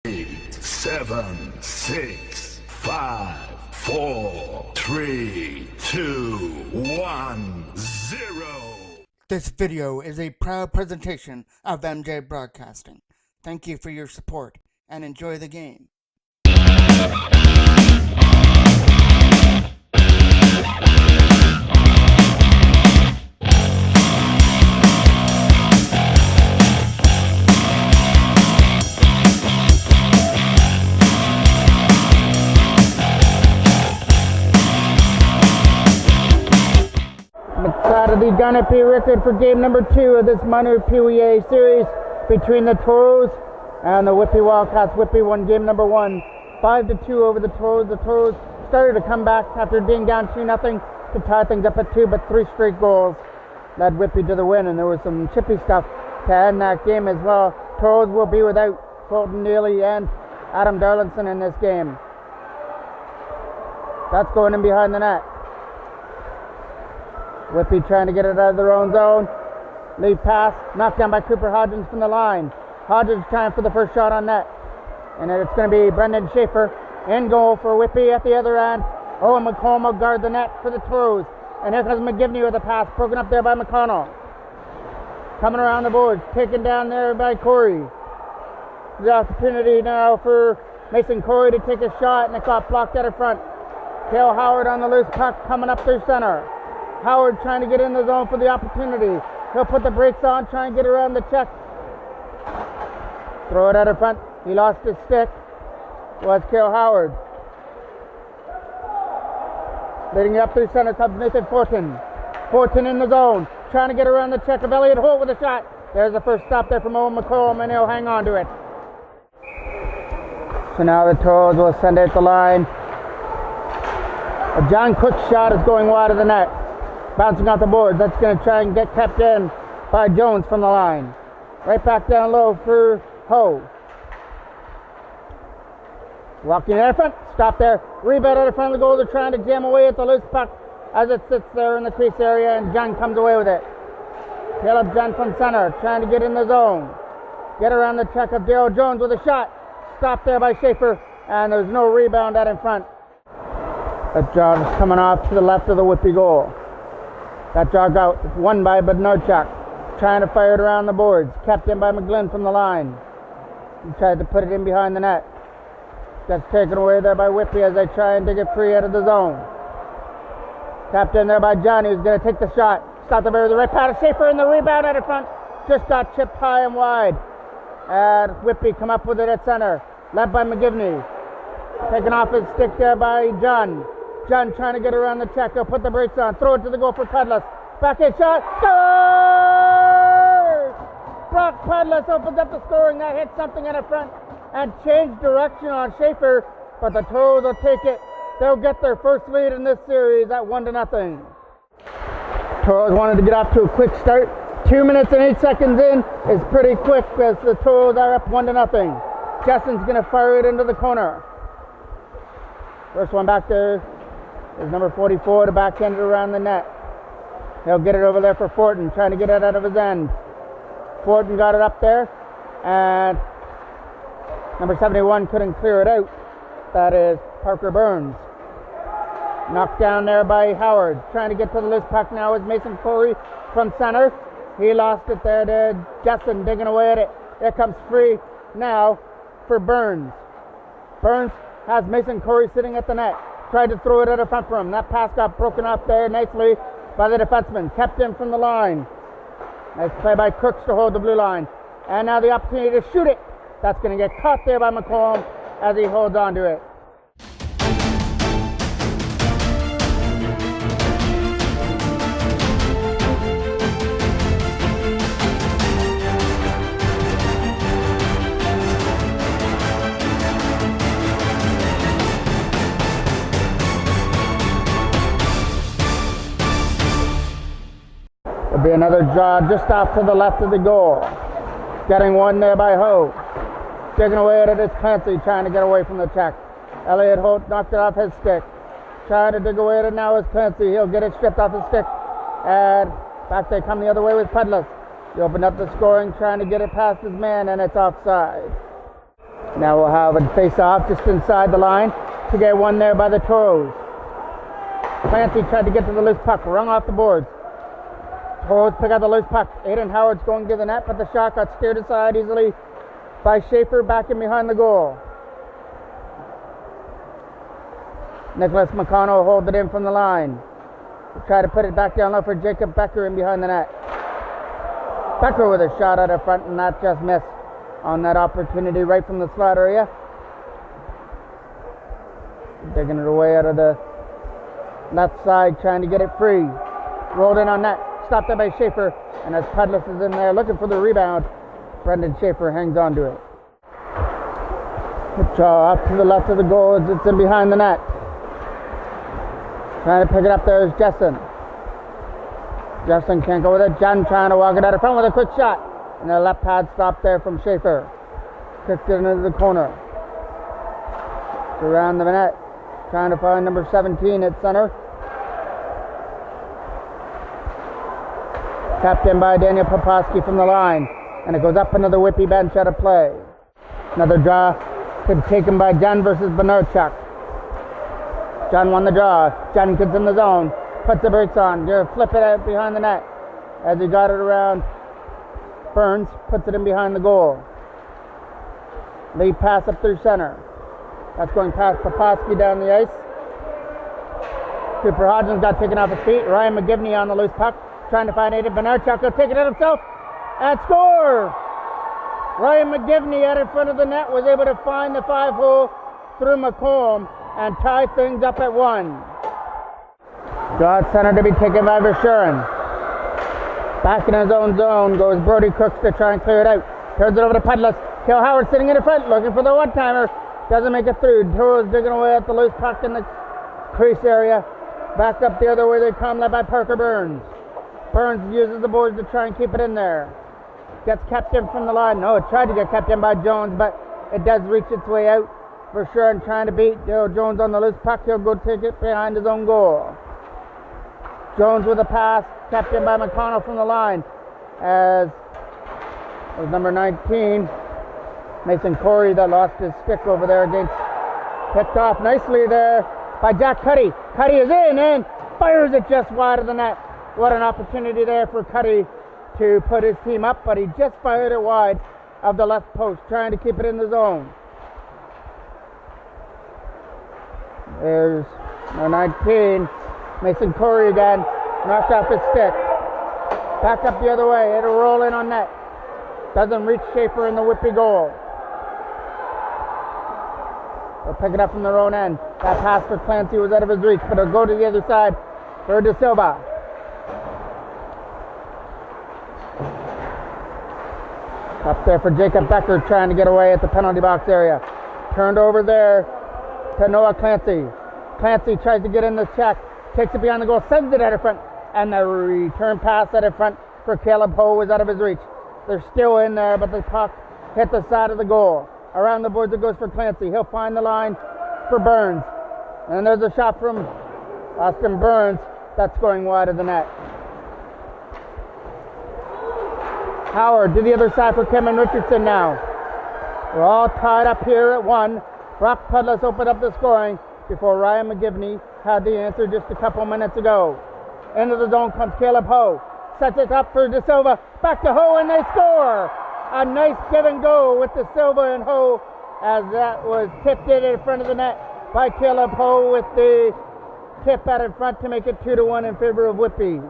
8, 7, 6, 5, 4, 3, 2, 1, 0. This video is a proud presentation of MJ Broadcasting. Thank you for your support and enjoy the game. I'm excited the Gunner P record for game number 2 of this minor PWA series between the Toros and the Whitby Wildcats. Whitby won game number 1, 5-2 over the Toros. The Toros started to come back after being down 2-0 to tie things up at 2, but 3 straight goals led Whitby to the win, and there was some chippy stuff to end that game as well. Toros will be without Colton Neely and Adam Darlinson in this game. That's going in behind the net. Whitby trying to get it out of their own zone. Lead pass, knocked down by Cooper Hodgins from the line. Hodgins trying for the first shot on net. And it's going to be Brendan Schaefer in goal for Whitby at the other end. Owen McComb will guard the net for the Toros. And here comes McGivney with a pass, broken up there by McConnell. Coming around the boards, taken down there by Corey. The opportunity now for Mason Corey to take a shot, and it got blocked out in front. Cale Howard on the loose puck coming up through center. Howard trying to get in the zone for the opportunity. He'll put the brakes on, try and get around the check. Throw it out in front. He lost his stick. Was Cale Howard. Leading up through center comes Nathan Fortin. Fortin in the zone, trying to get around the check of Elliott Holt with a shot. There's the first stop there from Owen McComb, and he'll hang on to it. So now the Toros will send out the line. A John Cook shot is going wide of the net. Bouncing off the boards. That's going to try and get kept in by Jones from the line. Right back down low for Ho. Walking in front. Stop there. Rebound out in front of the goal. They're trying to jam away at the loose puck as it sits there in the crease area, and John comes away with it. Caleb John from center. Trying to get in the zone. Get around the check of Daryl Jones with a shot. Stopped there by Schaefer, and there's no rebound out in front. That jog is coming off to the left of the Whitby goal. That jog out, won by Bednarchuk. Trying to fire it around the boards. Kept in by McGlynn from the line. He tried to put it in behind the net. Gets taken away there by Whitby as they try and dig it free out of the zone. Tapped in there by Johnny, who's going to take the shot. Stop the bear with the right pass. Schaefer in the rebound out in front. Just got chipped high and wide. And Whitby come up with it at center. Led by McGivney. Taken off his stick there by John. John trying to get around the check. He'll put the brakes on. Throw it to the goal for Cudless. Backhand shot. Scores! Brock Cudless opens up the scoring. That hit something in the front and changed direction on Schaefer. But the Toros will take it. They'll get their first lead in this series at 1-0. Toros wanted to get off to a quick start. 2 minutes and 8 seconds in is pretty quick as the Toros are up 1-0. Justin's going to fire it into the corner. First one back there is number 44 to backhand it around the net. He'll get it over there for Fortin, trying to get it out of his end. Fortin got it up there, and number 71 couldn't clear it out. That is Parker Burns. Knocked down there by Howard. Trying to get to the loose puck now is Mason Corey from center. He lost it there to Justin, digging away at it. It comes free now for Burns. Burns has Mason Corey sitting at the net. Tried to throw it out in front for him. That pass got broken up there nicely by the defenseman. Kept in from the line. Nice play by Crooks to hold the blue line. And now the opportunity to shoot it. That's going to get caught there by McComb as he holds on to it. There'll be another draw just off to the left of the goal. Getting one there by Ho. Digging away at it is Clancy, trying to get away from the check. Elliott Holt knocked it off his stick. Trying to dig away at it now is Clancy. He'll get it stripped off his stick. And back they come the other way with Pedless. He opened up the scoring, trying to get it past his man, and it's offside. Now we'll have a face-off just inside the line to get one there by the Toros. Clancy tried to get to the loose puck, rung off the boards. Toros pick up the loose puck. Aiden Howard's going to the net, but the shot got steered aside easily by Schaefer back in behind the goal. Nicholas McConnell holds it in from the line. Try to put it back down low for Jacob Becker in behind the net. Becker with a shot out of front, and that just missed on that opportunity right from the slot area. Digging it away out of the left side, trying to get it free. Rolled in on net. Stopped there by Schaefer, and as Pudlis is in there looking for the rebound, Brendan Schaefer hangs on to it. Good draw off to the left of the goal as it's in behind the net. Trying to pick it up there is Jessen. Jessen can't go with it. Jen trying to walk it out of front with a quick shot. And the left pad stopped there from Schaefer. Kicked it into the corner. Around the net. Trying to find number 17 at center. Tapped in by Daniel Poposky from the line. And it goes up into the Whitby bench out of play. Another draw taken by Jen versus Benarchuk. John won the draw. Jenkins in the zone. Puts the brakes on. Gonna flip it out behind the net. As he got it around Burns, puts it in behind the goal. Lead pass up through center. That's going past Poposky down the ice. Cooper Hodgins got taken off his feet. Ryan McGivney on the loose puck. Trying to find Aiden Benarchuk. He'll take it in himself. And score! Ryan McGivney out in front of the net was able to find the 5-hole through McComb and tie things up at 1. Draw at center to be taken by Verschuren. Back in his own zone goes Brody Crooks to try and clear it out. Turns it over to Pudlis. Kel Howard sitting in the front looking for the one-timer. Doesn't make it through. Toros digging away at the loose puck in the crease area. Back up the other way they come, led by Parker Burns. Burns uses the boards to try and keep it in there. Gets kept in from the line. No, it tried to get kept in by Jones, but it does reach its way out. Verschuren trying to beat Jones on the loose puck. He'll go take it behind his own goal. Jones with a pass, kept in by McConnell from the line. As it was number 19, Mason Corey, that lost his stick over there against. Picked off nicely there by Jack Cuddy. Cuddy is in and fires it just wide of the net. What an opportunity there for Cuddy to put his team up, but he just fired it wide of the left post, trying to keep it in the zone. There's number 19, Mason Corey again, knocked off his stick. Back up the other way, it'll roll in on net. Doesn't reach Schaefer in the Whitby goal. They'll pick it up from their own end. That pass for Clancy was out of his reach, but it'll go to the other side for De Silva. Up there for Jacob Becker trying to get away at the penalty box area. Turned over there to Noah Clancy. Clancy tries to get in the check, takes it behind the goal, sends it out of front, and the return pass out of front for Caleb Ho was out of his reach. They're still in there, but the puck hit the side of the goal. Around the boards it goes for Clancy. He'll find the line for Burns. And there's a shot from Austin Burns that's going wide of the net. Howard to the other side for Kevin Richardson now. We're all tied up here at 1. Brock Pudlis opened up the scoring before Ryan McGivney had the answer just a couple minutes ago. Into the zone comes Caleb Ho. Sets it up for De Silva. Back to Ho and they score! A nice give and go with De Silva and Ho as that was tipped in front of the net by Caleb Ho with the tip out in front to make it 2-1 in favor of Whitby.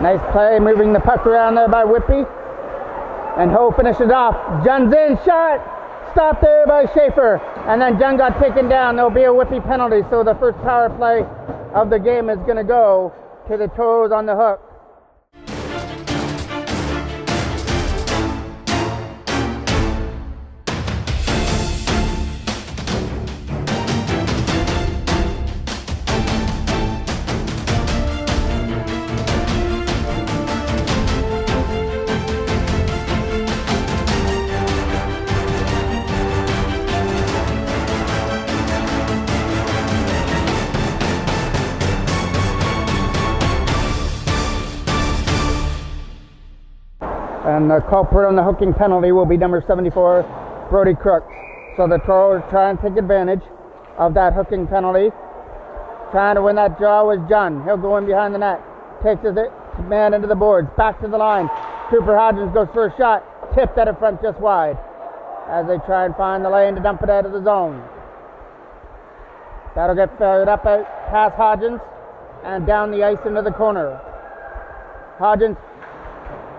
Nice play, moving the puck around there by Whitby. And Ho finishes off. John's in, shot! Stopped there by Schaefer. And then John got taken down. There'll be a Whitby penalty, so the first power play of the game is going to go to the Toros on the hook. And the culprit on the hooking penalty will be number 74, Brody Crooks. So the Toros try and take advantage of that hooking penalty. Trying to win that draw was John. He'll go in behind the net. Takes his man into the boards. Back to the line. Cooper Hodgins goes for a shot. Tipped at it front just wide. As they try and find the lane to dump it out of the zone. That'll get fired up out past Hodgins and down the ice into the corner. Hodgins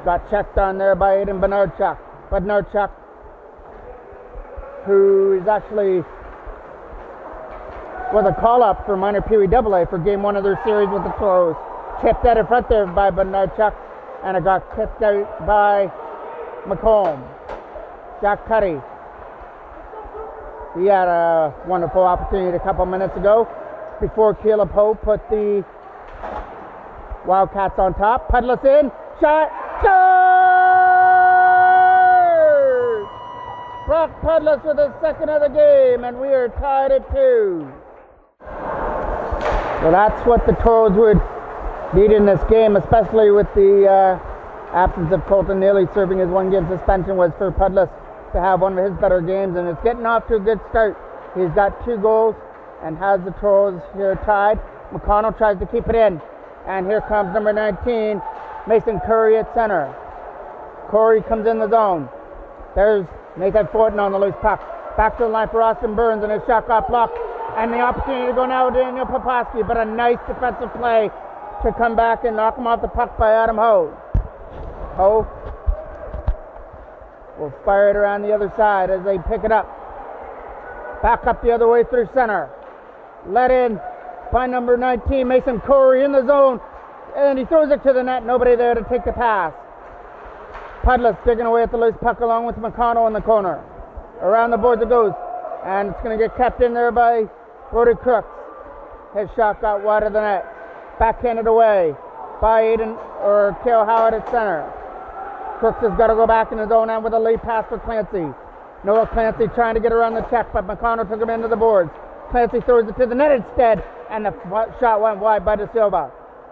got checked on there by Aiden Bernardchuk. Bernardchuk, who is actually with a call-up for minor Pee Wee AA for game 1 of their series with the Toros. Chipped out in front there by Bernardchuk, and it got kicked out by McComb. Jack Cuddy. He had a wonderful opportunity a couple minutes ago before Caleb Ho put the Wildcats on top. Pudless in. Shot. Score! Brock Pudless with his second of the game, and we are tied at 2. So that's what the Toros would need in this game, especially with the absence of Colton Neely serving his 1-game suspension, was for Pudless to have one of his better games, and it's getting off to a good start. He's got 2 goals and has the Toros here tied. McConnell tries to keep it in, and here comes number 19, Mason Curry at center. Corey comes in the zone. There's Nathan Fortin on the loose puck. Back to the line for Austin Burns, and his shot got blocked, and the opportunity to go now to Daniel Poposky, but a nice defensive play to come back and knock him off the puck by Adam Ho. Ho will fire it around the other side as they pick it up. Back up the other way through center. Let in by number 19, Mason Corey in the zone. And he throws it to the net. Nobody there to take the pass. Pudless digging away at the loose puck along with McConnell in the corner. Around the boards it goes. And it's going to get kept in there by Brody Crooks. His shot got wide of the net. Backhanded away by Aiden or Kale Howard at center. Crooks has got to go back in his own end with a late pass for Clancy. Noah Clancy trying to get around the check, but McConnell took him into the boards. Clancy throws it to the net instead, and the shot went wide by De Silva.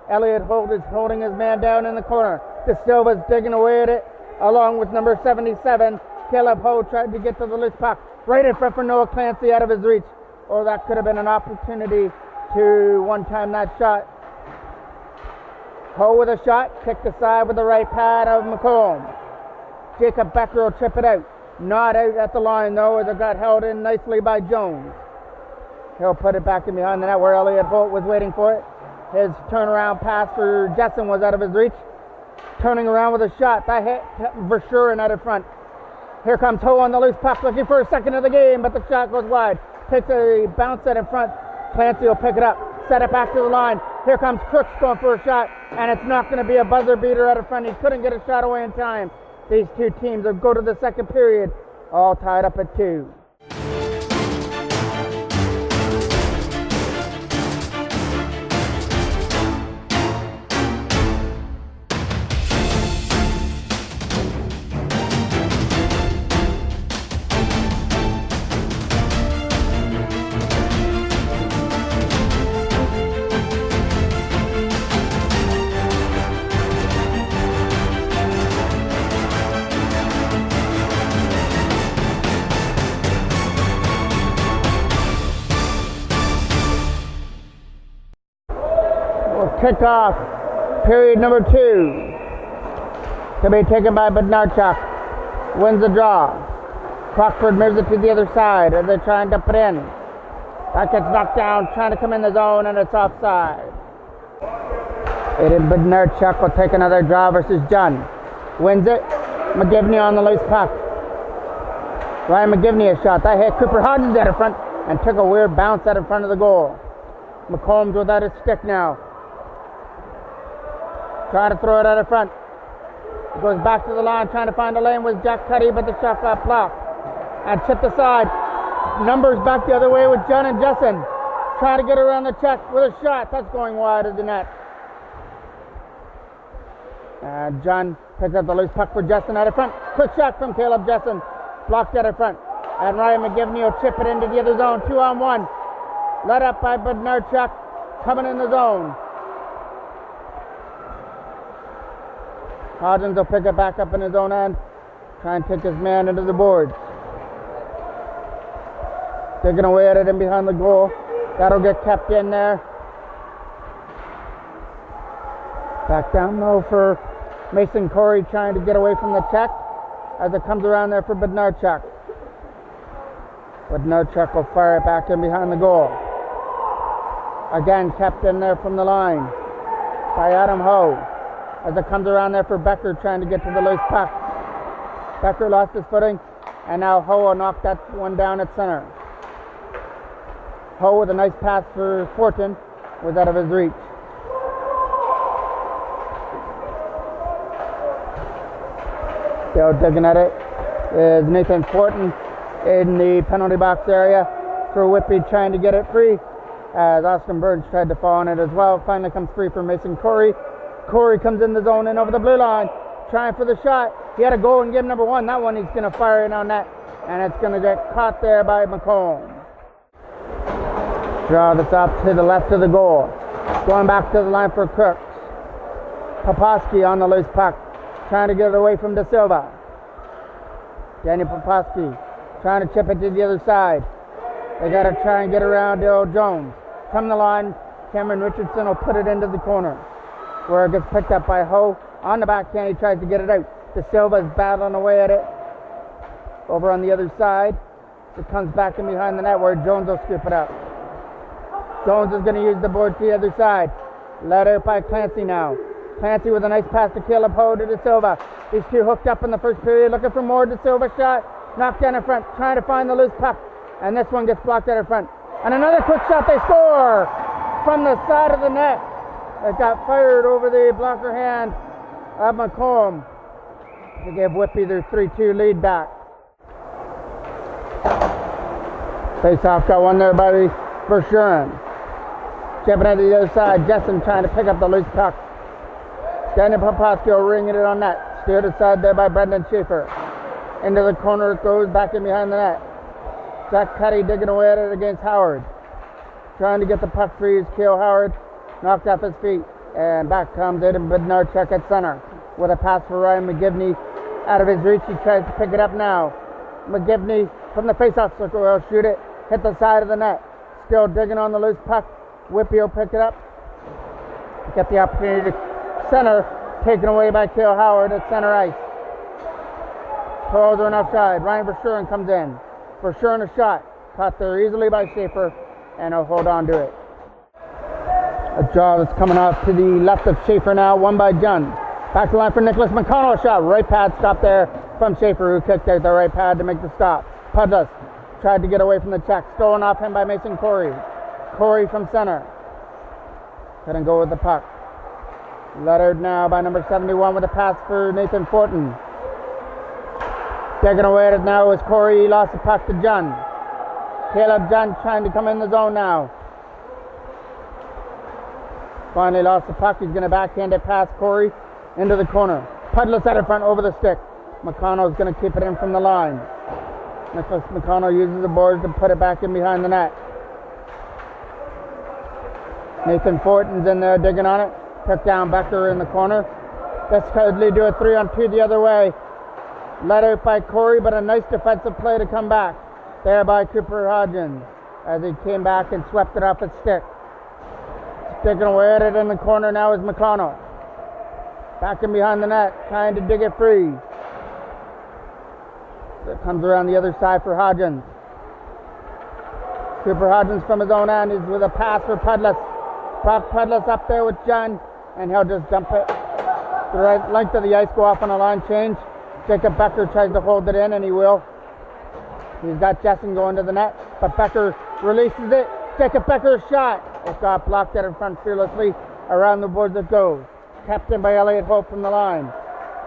Elliott Holt is holding his man down in the corner. De Silva's digging away at it, along with number 77. Caleb Ho tried to get to the loose puck. Right in front for Noah Clancy, out of his reach. Or that could have been an opportunity to one-time that shot. Ho with a shot, kicked aside with the right pad of McComb. Jacob Becker will chip it out. Not out at the line though, as it got held in nicely by Jones. He'll put it back in behind the net where Elliott Holt was waiting for it. His turnaround pass for Jessen was out of his reach. Turning around with a shot. That hit Verschuren out in front. Here comes Ho on the loose puck, looking for a second of the game, but the shot goes wide. Takes a bounce out in front. Clancy will pick it up. Set it back to the line. Here comes Crooks going for a shot, and it's not going to be a buzzer beater out in front. He couldn't get a shot away in time. These two teams will go to the second period, all tied up at 2. Kicked off period number 2 to be taken by Bednarchuk. Wins the draw. Crockford moves it to the other side as they try and dump it in. That gets knocked down, trying to come in the zone, and it's offside. Aiden Bednarchuk will take another draw versus John. Wins it. McGivney on the loose puck. Ryan McGivney a shot. That hit Cooper Hodgins out in front and took a weird bounce out in front of the goal. McCombs without his stick now. Trying to throw it out in front. Goes back to the line, trying to find a lane with Jack Cuddy, but the shot got blocked. And chipped aside. Numbers back the other way with John and Jessen. Trying to get around the check with a shot. That's going wide of the net. And John picks up the loose puck for Jessen out in front. Quick shot from Caleb Jessen. Blocked out in front. And Ryan McGivney will chip it into the other zone. 2-on-1. Led up by Bednarchuk. Coming in the zone. Hodgins will pick it back up in his own end. Try and take his man into the boards. Digging away at it in behind the goal. That'll get kept in there. Back down low for Mason Corey, trying to get away from the check as it comes around there for Bednarchuk. Bednarchuk will fire it back in behind the goal. Again, kept in there from the line by Adam Ho as it comes around there for Becker, trying to get to the loose puck. Becker lost his footing, and now Ho will knock that one down at center. Ho with a nice pass for Fortin was out of his reach. Still digging at it is Nathan Fortin in the penalty box area for Whitby, trying to get it free as Austin Burns tried to fall on it as well. Finally comes free for Mason Corey. Corey comes in the zone and over the blue line, trying for the shot. He had a goal in game number one. That one he's going to fire it on net, and it's going to get caught there by McComb. Draw this up to the left of the goal. Going back to the line for Crooks. Poposky on the loose puck, trying to get it away from De Silva. Daniel Poposky trying to chip it to the other side. They got to try and get around Daryl Jones. From the line, Cameron Richardson will put it into the corner, where it gets picked up by Ho. On the backhand, he tries to get it out. De Silva's battling away at it. Over on the other side, it comes back in behind the net where Jones will scoop it up. Jones is going to use the board to the other side. Led out by Clancy now. Clancy with a nice pass to Caleb Ho to De Silva. These two hooked up in the first period, looking for more. De Silva shot, knocked down in front, trying to find the loose puck. And this one gets blocked out in front. And another quick shot, they score from the side of the net. It got fired over the blocker hand of McComb to give Whitby their 3-2 lead back. Face-off got one there by Verschuren. Chipping it to the other side. Jessen trying to pick up the loose puck. Daniel Poposky ringing it on net. Steered aside there by Brendan Schaefer. Into the corner it goes, back in behind the net. Jack Cuddy digging away at it against Howard. Trying to get the puck free is Cale Howard. Knocked off his feet. And back comes Aidan Bednarchuk at center. With a pass for Ryan McGivney. Out of his reach, he tries to pick it up now. McGivney from the face-off circle will shoot it. Hit the side of the net. Still digging on the loose puck. Whitby will pick it up. Get the opportunity to center. Taken away by Cale Howard at center ice. Toros are offside. Ryan Verschuren comes in. Verschuren a shot. Caught there easily by Schaefer. And he'll hold on to it. A draw that's coming off to the left of Schaefer now. Won by Dunn. Back to line for Nicholas McConnell. Shot. Right pad stop there from Schaefer, who kicked out the right pad to make the stop. Pudless tried to get away from the check. Stolen off him by Mason Corey. Corey from center. Couldn't go with the puck. Lettered now by number 71 with a pass for Nathan Fortin. Taking away at it now is Corey. He lost the puck to John. Caleb John trying to come in the zone now. Finally lost the puck. He's going to backhand it past Corey into the corner. Pudless at it front over the stick. McConnell's going to keep it in from the line. Nicholas McConnell uses the boards to put it back in behind the net. Nathan Fortin's in there digging on it. Took down Becker in the corner. This could lead to a 3-on-2 the other way. Let out by Corey, but a nice defensive play to come back. There by Cooper Hodgins as he came back and swept it off his stick. Sticking away at it in the corner now is McConnell. Back in behind the net, trying to dig it free. It comes around the other side for Hodgins. Cooper Hodgins from his own end is with a pass for Pudless. Brock Pudless up there with John, and he'll just dump it. The right length of the ice, go off on a line change. Jacob Becker tries to hold it in, and he will. He's got Jessen going to the net, but Becker releases it. Jacob Becker's shot. It got blocked out in front fearlessly. Around the boards it goes. Kept in by Elliott Hope from the line.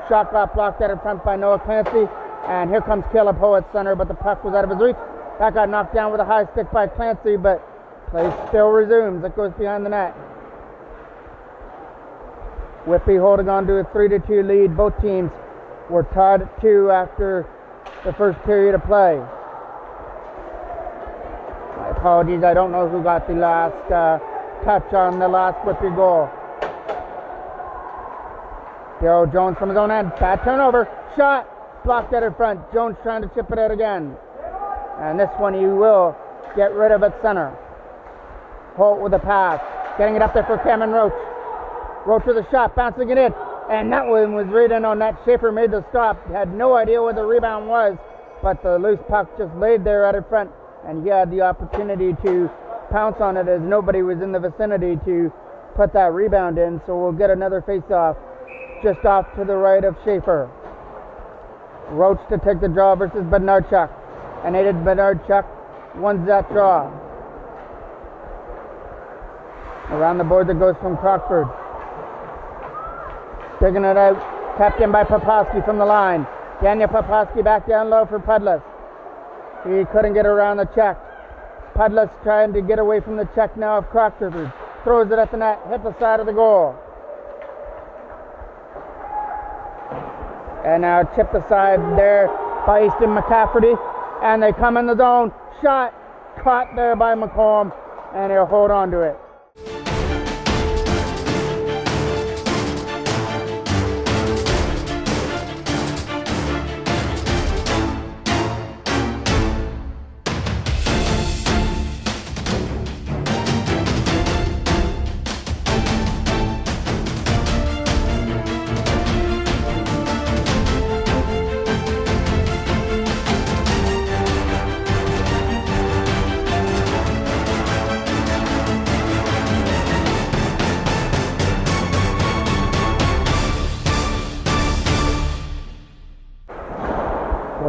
Shot got blocked out in front by Noah Clancy. And here comes Caleb Ho at center, but the puck was out of his reach. That got knocked down with a high stick by Clancy, but play still resumes. It goes behind the net. Whitby holding on to a 3-2 lead. Both teams were tied at 2 after the first period of play. My apologies, I don't know who got the last touch on the last Whitby goal. Daryl Jones from his own end. Bad turnover. Shot. Blocked out in front. Jones trying to chip it out again. And this one he will get rid of it center. Holt with a pass, getting it up there for Cameron Roach. Roach with a shot, bouncing it in, and that one was right in on net. Schaefer made the stop, had no idea where the rebound was, but the loose puck just laid there out in front, and he had the opportunity to pounce on it as nobody was in the vicinity to put that rebound in. So we'll get another face-off just off to the right of Schaefer. Roach to take the draw versus Bednarchuk, and Bednarchuk wins that draw. Around the board that goes from Crockford. Digging it out, tapped in by Popowski from the line. Daniel Popowski back down low for Pudless. He couldn't get around the check. Pudless trying to get away from the check now of Crockford. Throws it at the net, hit the side of the goal. And now chipped aside there by Easton McCafferty. And they come in the zone. Shot caught there by McComb, and he'll hold on to it.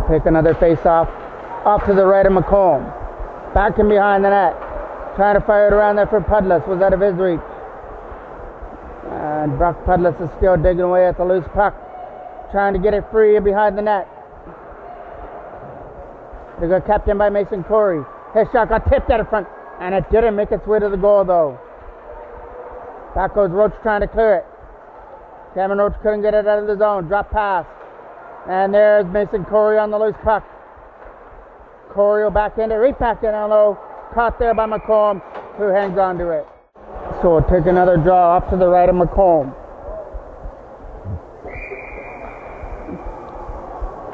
Pick another face-off off to the right of McComb. Back in behind the net. Trying to fire it around there for Pudless. Was out of his reach. And Brock Pudless is still digging away at the loose puck. Trying to get it free behind the net. They got kept in by Mason Corey. His shot got tipped out of front. And it didn't make its way to the goal though. Back goes Roach trying to clear it. Cameron Roach couldn't get it out of the zone. Drop pass. And there's Mason Corey on the loose puck. Corey will back in it, right back in on low. Caught there by McComb, who hangs on to it. So we'll take another draw off to the right of McComb.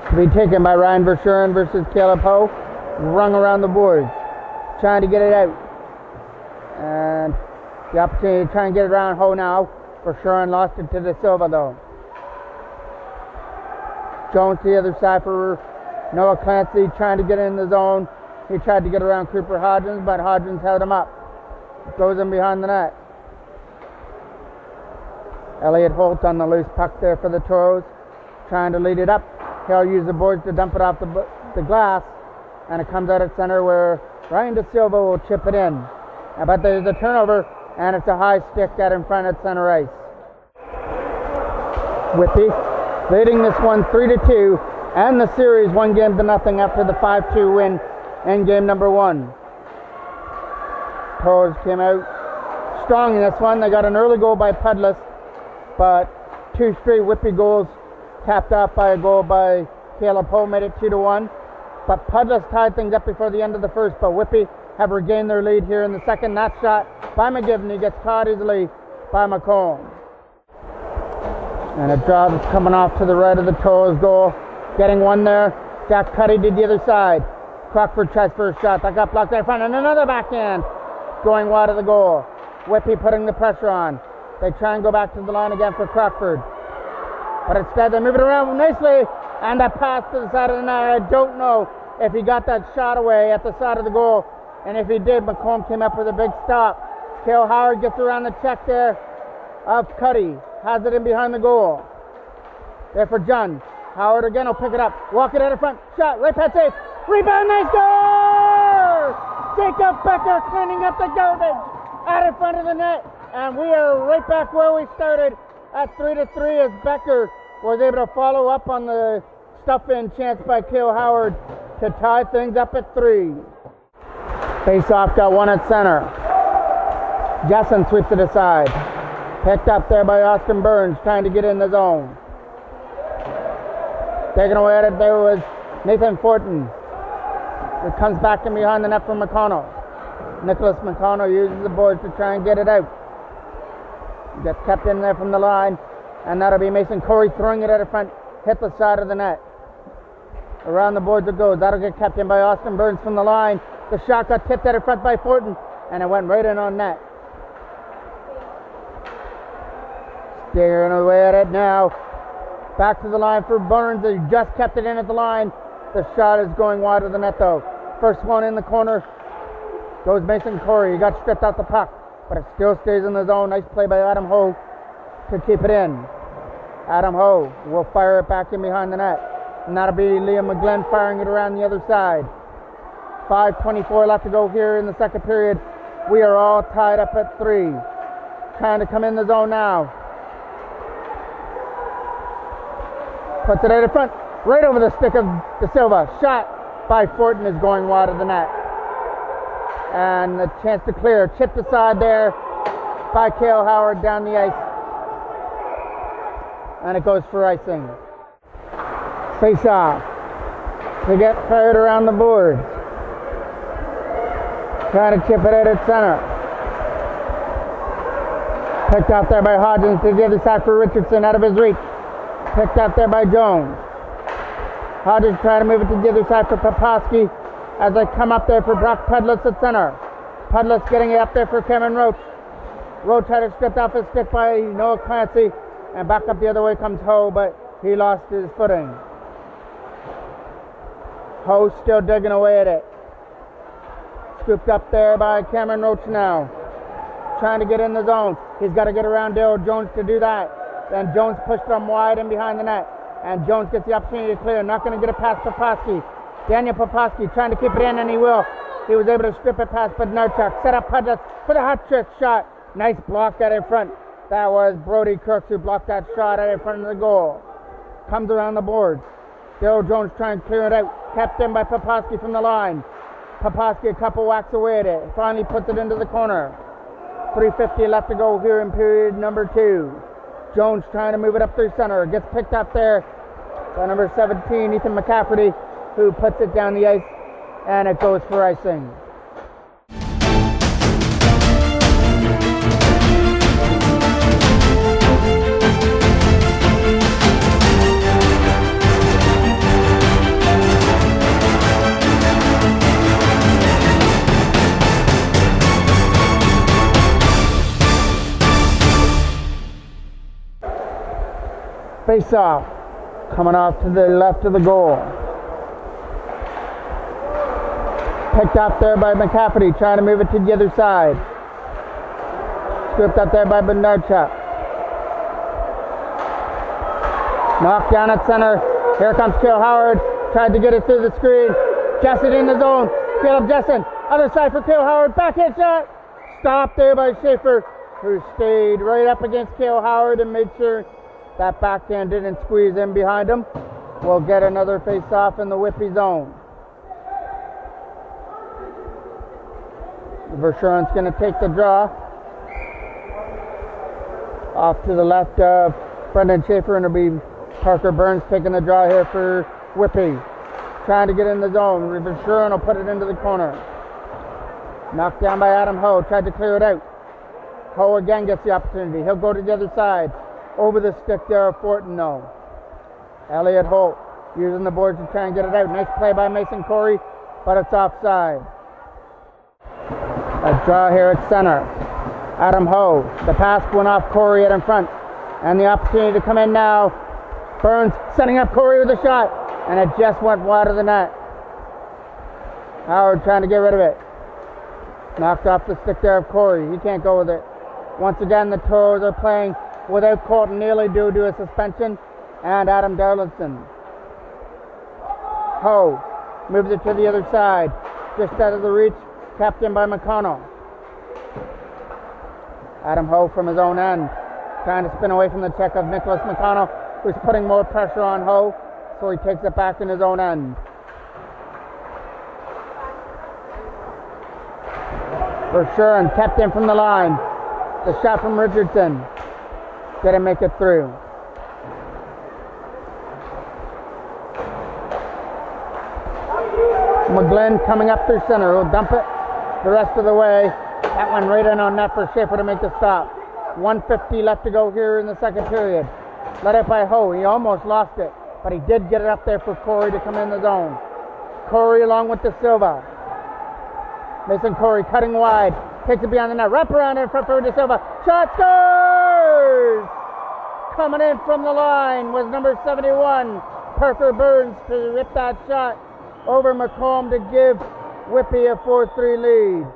To be taken by Ryan Verschuren versus Caleb Ho. Rung around the boards. Trying to get it out. And the opportunity to try and get it around Ho now. Verschuren lost it to De Silva though. Jones to the other side for Noah Clancy, trying to get in the zone. He tried to get around Cooper Hodgins, but Hodgins held him up. Goes in behind the net. Elliot Holt on the loose puck there for the Toros, trying to lead it up. He'll use the boards to dump it off the glass, and it comes out at center where Ryan De Silva will chip it in. But there's a turnover, and it's a high stick out in front at center ice. Whitby leading this one 3-2, and the series 1-0 after the 5-2 win in game number 1. Toros came out strong in this one. They got an early goal by Pudless, but 2 straight Whitby goals capped off by a goal by Caleb Poe made it 2-1. But Pudless tied things up before the end of the first, but Whitby have regained their lead here in the second. That shot by McGivney gets caught easily by McComb. And a draw that's coming off to the right of the Toros goal. Getting one there. Jack Cuddy did the other side. Crockford tries for a shot. That got blocked in front. And another backhand going wide of the goal. Whitby putting the pressure on. They try and go back to the line again for Crockford. But instead they move it around nicely. And that pass to the side of the net. I don't know if he got that shot away at the side of the goal. And if he did, McComb came up with a big stop. Cale Howard gets around the check there of Cuddy. Has it in behind the goal. There for John. Howard again will pick it up. Walk it out in front. Shot. Right pad safe. Rebound. Nice goal! Jacob Becker cleaning up the garbage out in front of the net. And we are right back where we started at 3-3 as Becker was able to follow up on the stuff-in chance by Cale Howard to tie things up at 3. Face-off got one at center. Jessen sweeps it aside. Picked up there by Austin Burns, trying to get in the zone. Taken away at it there was Nathan Fortin. It comes back in behind the net from McConnell. Nicholas McConnell uses the boards to try and get it out. Gets kept in there from the line, and that'll be Mason Corey throwing it out of front, hit the side of the net. Around the boards it goes. That'll get kept in by Austin Burns from the line. The shot got tipped out in front by Fortin, and it went right in on net. Staring away at it now. Back to the line for Burns. He just kept it in at the line. The shot is going wide of the net though. First one in the corner goes Mason Corey. He got stripped out the puck, but it still stays in the zone. Nice play by Adam Ho to keep it in. Adam Ho will fire it back in behind the net. And that'll be Liam McGlynn firing it around the other side. 5:24 left to go here in the second period. We are all tied up at 3. Trying to come in the zone now. Puts it out in front, right over the stick of De Silva. Shot by Fortin is going wide of the net. And the chance to clear. Chipped aside there by Cale Howard down the ice. And it goes for icing. Face off. To get fired around the boards. Trying to chip it out at center. Picked out there by Hodgins to the other side for Richardson, out of his reach. Picked out there by Jones. Hodgins trying to move it to the other side for Poposky as they come up there for Brock Pudlitz at center. Pudlitz getting it up there for Cameron Roach. Roach had it stripped off his stick by Noah Clancy, and back up the other way comes Ho, but he lost his footing. Ho still digging away at it. Scooped up there by Cameron Roach now. Trying to get in the zone. He's got to get around Daryl Jones to do that. Then Jones pushed from wide and behind the net. And Jones gets the opportunity to clear. Not going to get it past Poposky. Daniel Poposky trying to keep it in, and he will. He was able to strip it past Bednarchuk. Set up Pudlitz for the hot trick shot. Nice block out in front. That was Brody Crooks who blocked that shot out in front of the goal. Comes around the boards. Daryl Jones trying to clear it out. Kept in by Poposky from the line. Poposky a couple whacks away at it. Finally puts it into the corner. 3:50 left to go here in period number 2. Jones trying to move it up through center. Gets picked up there by number 17, Ethan McCafferty, who puts it down the ice, and it goes for icing. Face off, coming off to the left of the goal. Picked up there by McCafferty, trying to move it to the other side. Scooped up there by Bednarchuk. Knocked down at center. Here comes Cale Howard. Tried to get it through the screen. Jessen in the zone. Caleb Jessen. Other side for Cale Howard. Backhand shot. Stopped there by Schaefer, who stayed right up against Cale Howard and made sure that backhand didn't squeeze in behind him. We'll get another face-off in the Whitby zone. Verschuren's going to take the draw. Off to the left of Brendan Schaefer, and it'll be Parker Burns taking the draw here for Whitby. Trying to get in the zone. Verschuren will put it into the corner. Knocked down by Adam Ho. Tried to clear it out. Ho again gets the opportunity. He'll go to the other side. Over the stick there of Fortin, no. Elliot Holt using the boards to try and get it out. Nice play by Mason Corey, but it's offside. A draw here at center. Adam Ho. The pass went off Corey out in front. And the opportunity to come in now. Burns setting up Corey with a shot. And it just went wide of the net. Howard trying to get rid of it. Knocked off the stick there of Corey. He can't go with it. Once again, the Toros are playing without Colton Neely due to a suspension, and Adam Darlinson. Ho moves it to the other side, just out of the reach, kept in by McConnell. Adam Ho from his own end, trying to spin away from the check of Nicholas McConnell, who's putting more pressure on Ho, so he takes it back in his own end. Verschuren kept in from the line. The shot from Richardson. Didn't make it through. McGlynn coming up through center. He'll dump it the rest of the way. That one right in on net for Schaefer to make the stop. 1:50 left to go here in the second period. Led it by Ho. He almost lost it. but he did get it up there for Corey to come in the zone. Corey along with De Silva. Mason Corey cutting wide, takes it beyond the net, wrap around in front for De Silva. Shot scores! Coming in from the line was number 71, Parker Burns, to rip that shot over McComb to give Whitby a 4-3 lead.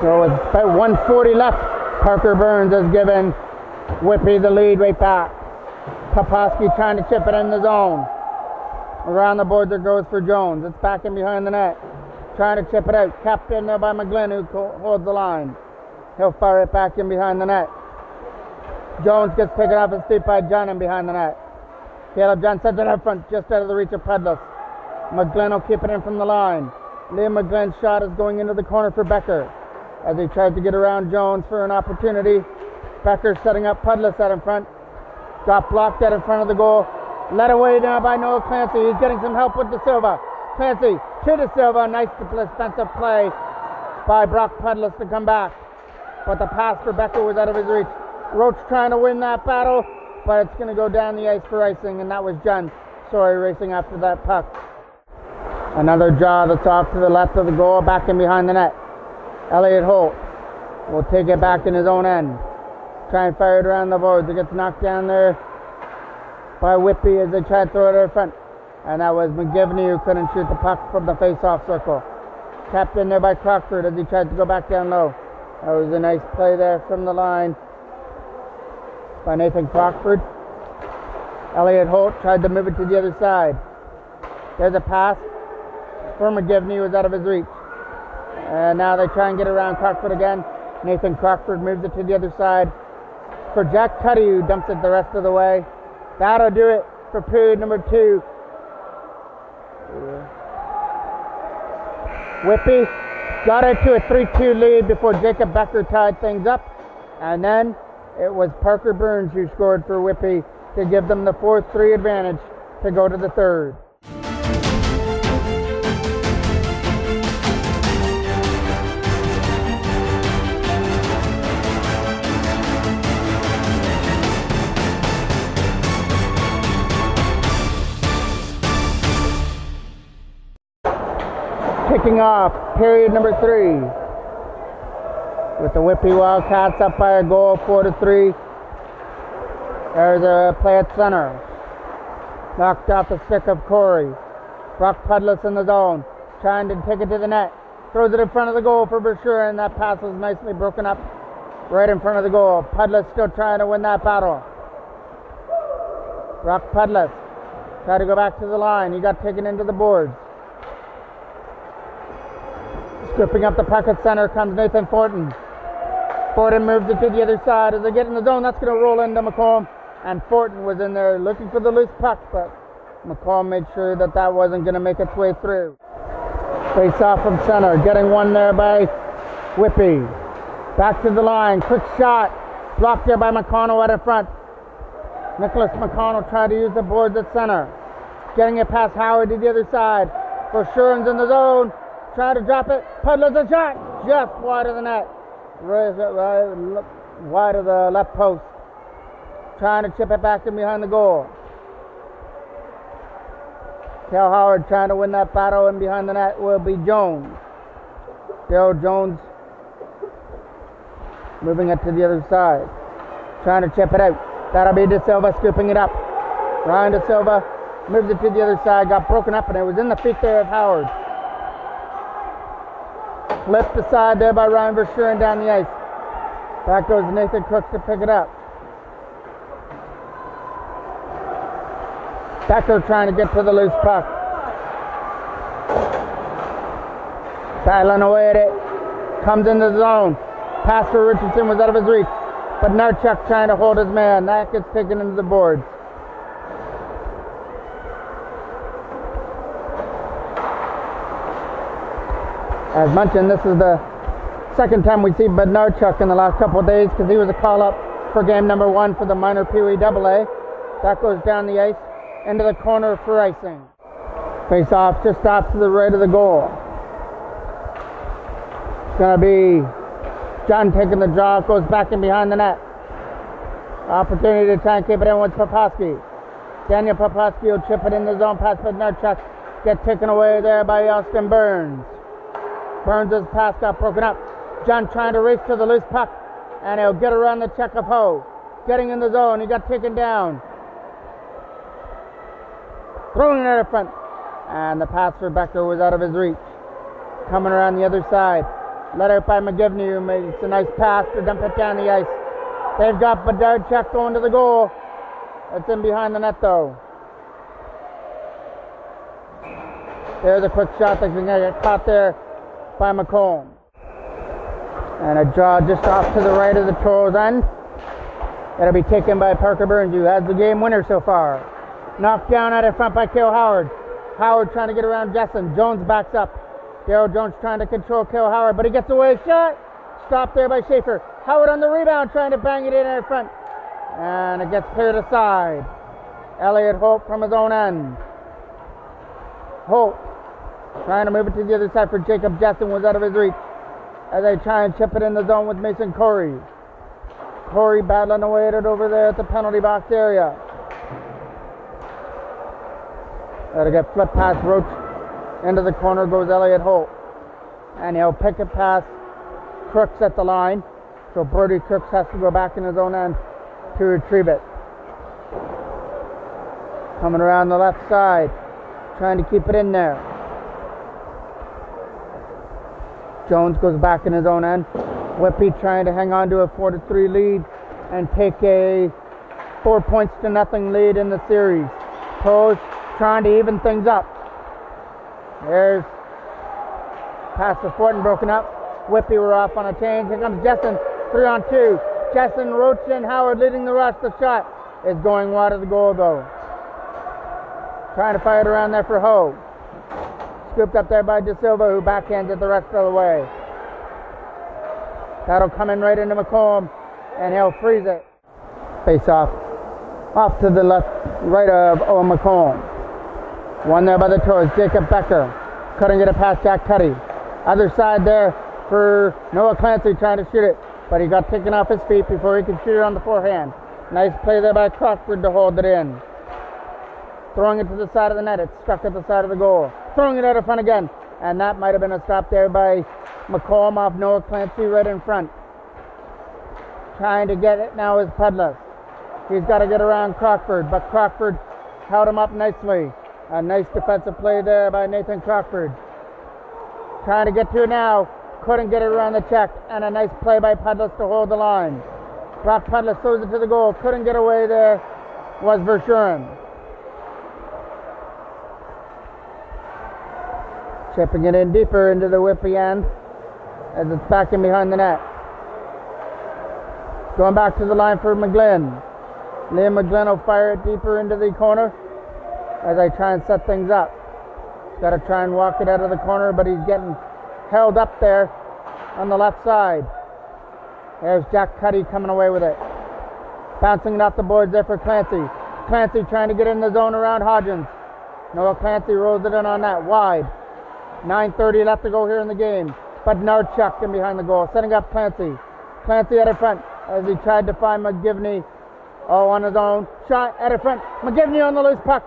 So it's about 1:40 left. Parker Burns has given Whitby the lead right back. Poposky trying to chip it in the zone. Around the boards it goes for Jones. It's back in behind the net. Trying to chip it out. Kept in there by McGlynn, who holds the line. He'll fire it back in behind the net. Jones gets taken off his feet by John in behind the net. Caleb John sets it up front, just out of the reach of Pedlis. McGlynn will keep it in from the line. Liam McGlynn's shot is going into the corner for Becker. As he tries to get around Jones for an opportunity. Becker setting up Pedlis out in front. Got blocked out in front of the goal. Led away now by Noah Clancy. He's getting some help with De Silva. Clancy to De Silva. Nice defensive play by Brock Pedlis to come back. But the pass for Becker was out of his reach. Roach trying to win that battle, but it's going to go down the ice for icing, and that was John Sorry racing after that puck. Another draw that's off to the left of the goal, back in behind the net. Elliot Holt will take it back in his own end. Try and fire it around the boards. It gets knocked down there by Whitby as they try to throw it in front. And that was McGivney who couldn't shoot the puck from the face-off circle. Tapped in there by Crockford as he tried to go back down low. That was a nice play there from the line by Nathan Crockford. Elliot Holt tried to move it to the other side. There's a pass for McGivney, who was out of his reach. And now they try and get around Crockford again. Nathan Crockford moves it to the other side for Jack Cuddy, who dumps it the rest of the way. That'll do it for period number 2. Whitby got it to a 3-2 lead before Jacob Becker tied things up. And then it was Parker Burns who scored for Whitby to give them the 4-3 advantage to go to the third. Kicking off period number 3 with the Whitby Wildcats up by a goal, 4-3. There's a play at center. Knocked off the stick of Corey. Brock Pedlis in the zone, trying to take it to the net. Throws it in front of the goal for Brashear, and that pass was nicely broken up right in front of the goal. Pedlis still trying to win that battle. Brock Pedlis tried to go back to the line. He got taken into the boards. Scooping up the puck at center comes Nathan Fortin. Fortin moves it to the other side. As they get in the zone, that's going to roll into McComb. And Fortin was in there looking for the loose puck, but McComb made sure that that wasn't going to make its way through. Face off from center. Getting one there by Whitby. Back to the line. Quick shot. Blocked there by McConnell out in front. Nicholas McConnell tried to use the boards at center. Getting it past Howard to the other side. Brashear's in the zone. Try to drop it. Pedlis a shot. Just wide of the net. Right wide of the left post. Trying to chip it back in behind the goal. Cal Howard trying to win that battle, and behind the net will be Jones. Daryl Jones moving it to the other side. Trying to chip it out. That'll be De Silva scooping it up. Ryan De Silva moves it to the other side. Got broken up, and it was in the feet there of Howard. Flipped aside there by Ryan Brashear and down the ice. Back goes Nathan Crooks to pick it up. Becker trying to get to the loose puck. Battling away at it. Comes into the zone. Pass for Richardson was out of his reach. But Narchuk trying to hold his man. That gets taken into the boards. As mentioned, this is the second time we see Bednarchuk in the last couple of days, because he was a call-up for game number 1 for the minor Pee Wee AA. That goes down the ice into the corner for icing. Face off just off to the right of the goal. It's going to be John taking the draw, goes back in behind the net. Opportunity to try and keep it in with Poposky. Daniel Poplawski will chip it in the zone past Bednarchuk. Get taken away there by Austin Burns. Burns' pass got broken up. John trying to race to the loose puck, and he'll get around the check of Ho. Getting in the zone, he got taken down. Throwing it out front, and the pass for Becker was out of his reach. Coming around the other side, let out by McGivney, who makes a nice pass to dump it down the ice. They've got Bednarchuk going to the goal. It's in behind the net though. There's a quick shot that's going to get caught there by McComb. And a draw just off to the right of the Toros end. That'll be taken by Parker Burns, who has the game winner so far. Knocked down out in front by Cale Howard. Howard trying to get around Jessen. Jones backs up. Daryl Jones trying to control Cale Howard, but he gets away. Shot! Stopped there by Schaefer. Howard on the rebound trying to bang it in out front. And it gets cleared aside. Elliot Holt from his own end. Holt trying to move it to the other side for Jacob Jessen, was out of his reach as they try and chip it in the zone with Mason Corey. Corey battling away at it over there at the penalty box area. That'll get flipped past Roach. Into the corner goes Elliot Holt. And he'll pick it past Crooks at the line. So Brody Crooks has to go back in his own end to retrieve it. Coming around the left side, trying to keep it in there. Jones goes back in his own end. Whitby trying to hang on to a 4-3 lead and take a 4-0 lead in the series. Toros trying to even things up. There's pass to Fortin broken up. Whitby were off on a change. Here comes Jessen, 3-on-2. Jessen, Roach, and Howard leading the rush. The shot is going wide of the goal though. Trying to fire it around there for Ho. Scooped up there by De Silva, who backhands it the rest of the way. That'll come in right into McComb, and he'll freeze it. Face off to the left, right of McComb. One there by the Toros, Jacob Becker. Couldn't get it past Jack Cuddy. Other side there for Noah Clancy trying to shoot it, but he got taken off his feet before he could shoot it on the forehand. Nice play there by Crawford to hold it in. Throwing it to the side of the net, it's stuck at the side of the goal. Throwing it out in front again, and that might have been a stop there by McComb off Noah Clancy right in front. Trying to get it now is Pedlis. He's got to get around Crawford, but Crawford held him up nicely. A nice defensive play there by Nathan Crawford. Trying to get to it now. Couldn't get it around the check, and a nice play by Pedlis to hold the line. Brock Pedlis throws it to the goal. Couldn't get away there was Verschuren. Chipping it in deeper into the Whitby end as it's back in behind the net. Going back to the line for McGlynn. Liam McGlynn will fire it deeper into the corner as I try and set things up. Got to try and walk it out of the corner, but he's getting held up there on the left side. There's Jack Cuddy coming away with it. Bouncing it off the boards there for Clancy. Clancy trying to get in the zone around Hodgins. Noah Clancy rolls it in on that wide. 9:30 left to go here in the game. But Bednarchuk in behind the goal, setting up Clancy. Clancy at the front as he tried to find McGivney. Oh, on his own. Shot at the front. McGivney on the loose puck.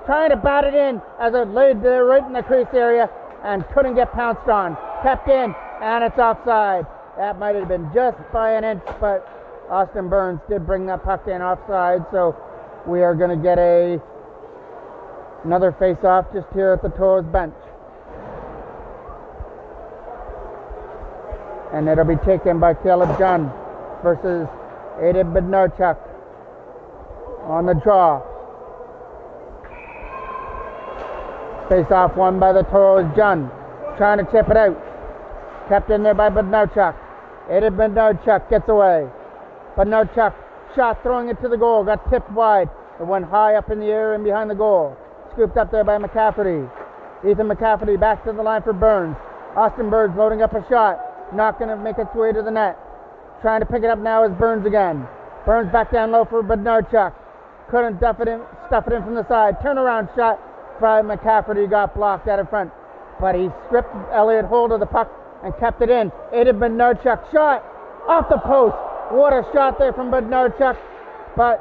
Trying to bat it in as it laid there right in the crease area and couldn't get pounced on. Kept in, and it's offside. That might have been just by an inch, but Austin Burns did bring that puck in offside, so we are going to get another face-off just here at the Toros bench. And it'll be taken by Caleb John versus Aiden Bednarchuk on the draw. Face-off won by the Toros. John trying to chip it out. Kept in there by Bednarchuk. Aiden Bednarchuk gets away. Bednarchuk shot, throwing it to the goal. Got tipped wide. It went high up in the air and behind the goal. Scooped up there by McCafferty. Ethan McCafferty back to the line for Burns. Austin Burns loading up a shot. Not going to make its way to the net. Trying to pick it up now is Burns again. Burns back down low for Bednarchuk. Couldn't stuff it in from the side. Turnaround shot by McCafferty, got blocked out in front. But he stripped Elliott hold of the puck and kept it in. Aiden Bednarchuk shot off the post. What a shot there from Bednarchuk. But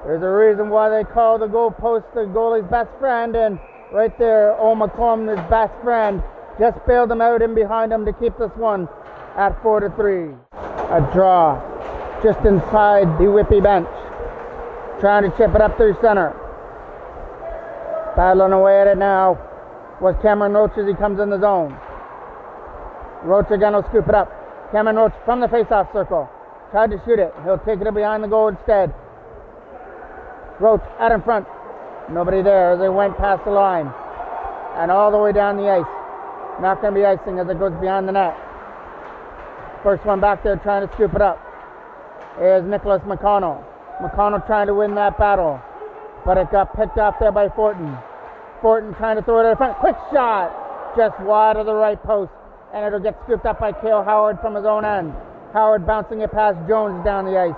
There's a reason why they call the goalpost the goalie's best friend, and right there, McCorm, his best friend, just bailed him out in behind him to keep this one at 4-3. A draw just inside the Whitby bench. Trying to chip it up through center. Battling away at it now was Cameron Roach as he comes in the zone. Roach again will scoop it up. Cameron Roach from the face-off circle. Tried to shoot it. He'll take it behind the goal instead. Roach out in front. Nobody there as they went past the line. And all the way down the ice. Not going to be icing as it goes behind the net. First one back there trying to scoop it up is Nicholas McConnell. McConnell trying to win that battle. But it got picked off there by Fortin. Fortin trying to throw it in front. Quick shot! Just wide of the right post. And it'll get scooped up by Cale Howard from his own end. Howard bouncing it past Jones down the ice.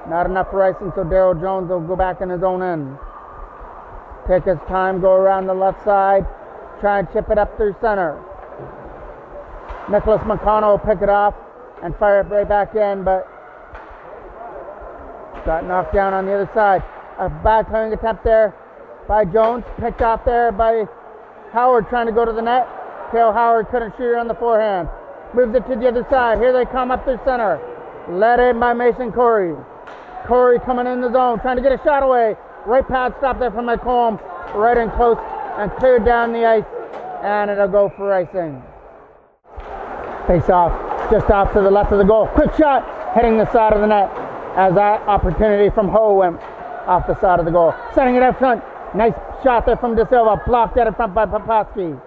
Not enough for icing, so Daryl Jones will go back in his own end. Take his time, go around the left side. Try and chip it up through center. Nicholas McConnell will pick it off and fire it right back in, but got knocked down on the other side. A bad clearing attempt there by Jones. Picked off there by Howard trying to go to the net. Cale Howard couldn't shoot it on the forehand. Moves it to the other side. Here they come up through center. Led in by Mason Corey. Corey coming in the zone, trying to get a shot away. Right pad stop there from McComb. Right in close and cleared down the ice. And it'll go for icing. Face off, just off to the left of the goal. Quick shot, hitting the side of the net. As that opportunity from Ho went off the side of the goal. Setting it up front. Nice shot there from De Silva. Blocked out in front by Poposky.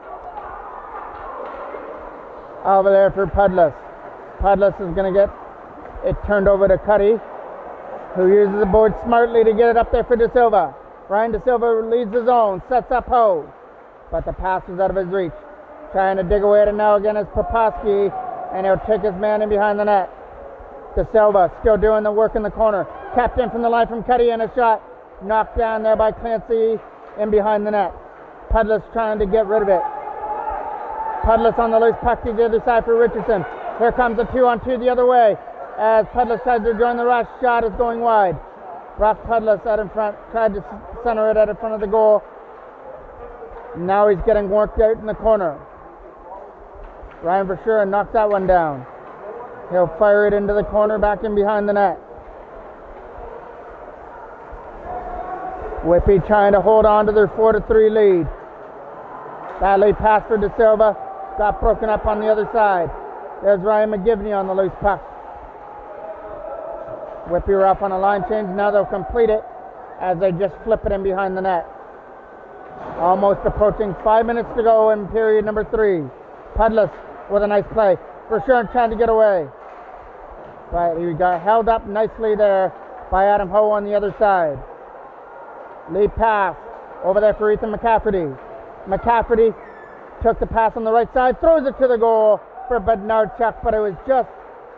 Over there for Pudless. Pudless is going to get it turned over to Cuddy, who uses the board smartly to get it up there for De Silva. Ryan De Silva leads the zone, sets up Ho, but the pass was out of his reach. Trying to dig away at it now again is Poposky, and he'll take his man in behind the net. De Silva still doing the work in the corner. Capped in from the line from Cuddy, and a shot knocked down there by Clancy in behind the net. Pudless trying to get rid of it. Pudless on the loose puck to the other side for Richardson. Here comes a 2-on-2 the other way as Pudless tries to join the rush. Shot is going wide. Brock Pudless out in front, tried to center it out in front of the goal. Now he's getting worked out in the corner. Ryan Versure knocks that one down. He'll fire it into the corner back in behind the net. Whitby trying to hold on to their 4-3 lead. That lead pass for De Silva got broken up on the other side. There's Ryan McGivney on the loose puck. Whitby are off on a line change. Now they'll complete it as they just flip it in behind the net. Almost approaching 5 minutes to go in period number 3. Pudless with a nice play. For sure trying to get away. But he got held up nicely there by Adam Ho on the other side. Lead pass over there for Ethan McCafferty. McCafferty took the pass on the right side, throws it to the goal for Bednarchuk, but it was just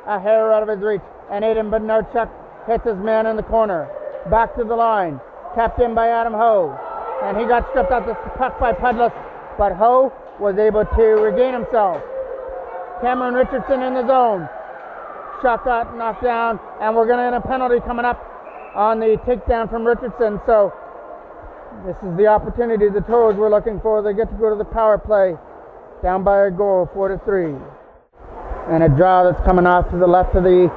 a hair out of his reach. And Aiden Bednarchuk hits his man in the corner. Back to the line. Tapped in by Adam Ho. And he got stripped out the puck by Pudless, but Ho was able to regain himself. Cameron Richardson in the zone. Shot got knocked down, and we're going to get a penalty coming up on the takedown from Richardson. So this is the opportunity the Toros were looking for. They get to go to the power play, down by a goal, 4-3. And a draw that's coming off to the left of the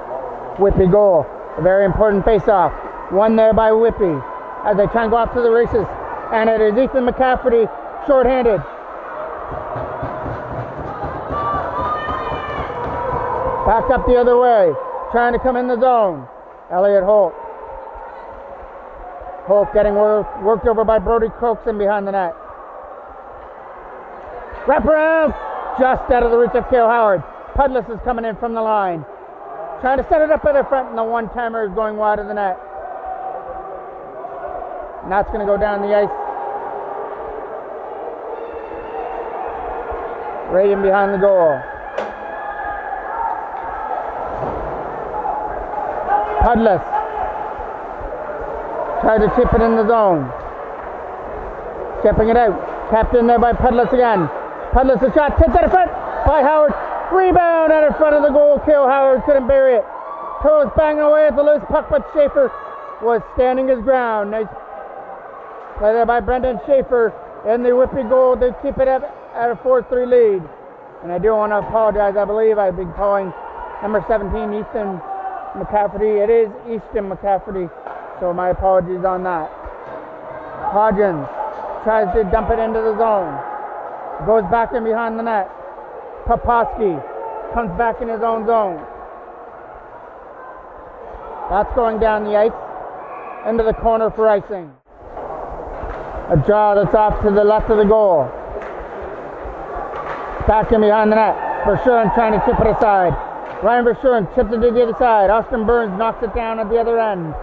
Whitby goal. A very important face-off. Won there by Whitby as they try and go off to the races. And it is Ethan McCafferty, shorthanded. Back up the other way, trying to come in the zone. Elliot Holt. Holt getting worked over by Brody Croakson behind the net. Wrap around, just out of the reach of Cale Howard. Pudless is coming in from the line. Trying to set it up at the front, and the one-timer is going wide of the net. And that's going to go down the ice. Right in behind the goal. Pudless tried to chip it in the zone. Chipping it out. Tapped in there by Pudless again. Pudless a shot. Tipped at the front by Howard. Rebound out in front of the goal. Cale Howard couldn't bury it. Toes banging away at the loose puck, but Schaefer was standing his ground. Nice play there by Brendan Schaefer in the Whitby goal to keep it at a 4-3 lead. And I do want to apologize. I believe I've been calling number 17 Easton McCafferty. It is Easton McCafferty, so my apologies on that. Hodgins tries to dump it into the zone. Goes back in behind the net. Poposky comes back in his own zone. That's going down the ice into the corner for icing. A draw that's off to the left of the goal. Back in behind the net. Verschuren trying to chip it aside. Ryan Verschuren chips it to the other side. Austin Burns knocks it down at the other end.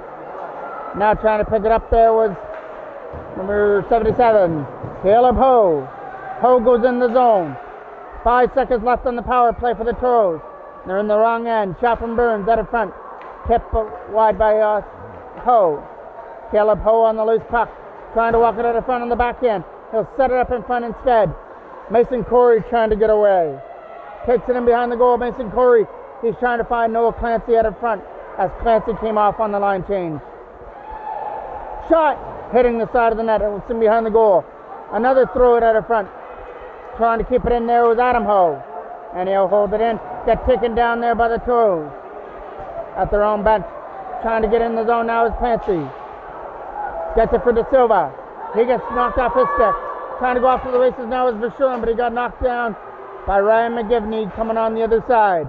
Now trying to pick it up there was number 77, Caleb Ho. Ho goes in the zone. 5 seconds left on the power play for the Toros. They're in the wrong end. Shot from Burns out of front. Tipped wide by Ho. Caleb Ho on the loose puck. Trying to walk it out of front on the back end. He'll set it up in front instead. Mason Corey trying to get away. Takes it in behind the goal. Mason Corey. He's trying to find Noah Clancy out of front as Clancy came off on the line change. Shot hitting the side of the net. It was in behind the goal. Another throw it out of front. Trying to keep it in there was Adam Ho. And he'll hold it in. Get taken down there by the Toros. At their own bench. Trying to get in the zone now is Clancy. Gets it for De Silva. He gets knocked off his stick. Trying to go off to the races now is Verschuren, but he got knocked down by Ryan McGivney coming on the other side.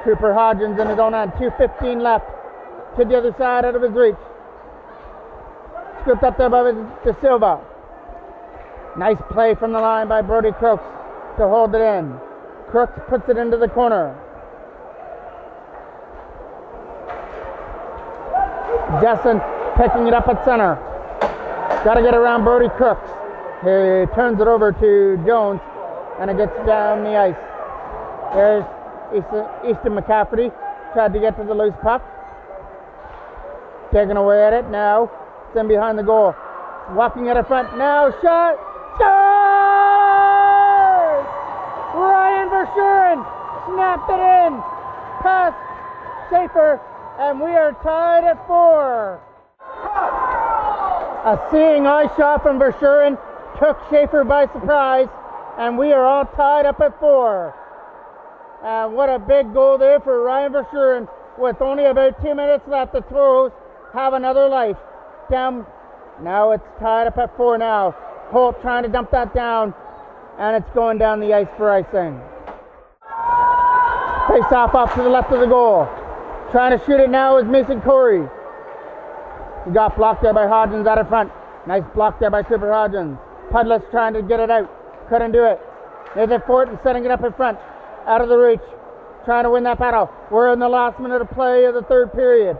Cooper Hodgins in his own end. 2:15 left. To the other side out of his reach. Scooped up there by De Silva. Nice play from the line by Brody Crooks to hold it in. Crooks puts it into the corner. Jessen picking it up at center. Got to get around Brody Crooks. He turns it over to Jones, and it gets down the ice. There's Easton McCafferty. Tried to get to the loose puck. Taking away at it now. It's in behind the goal. Walking at the front now. Shot. Scores! Ryan Verschuren snapped it in. Past Schaefer. And we are tied at 4. A seeing eye shot from Verschuren took Schaefer by surprise, and we are all tied up at 4. And what a big goal there for Ryan Verschuren. With only about 2 minutes left, the Toros have another life. Down. Now it's tied up at 4 now. Holt trying to dump that down, and it's going down the ice for icing. Face off to the left of the goal. Trying to shoot it now is Mason Corey. He got blocked there by Hodgins out of front. Nice block there by Cooper Hodgins. Pudlis trying to get it out. Couldn't do it. Nathan Fortin setting it up in front. Out of the reach. Trying to win that battle. We're in the last minute of play of the third period.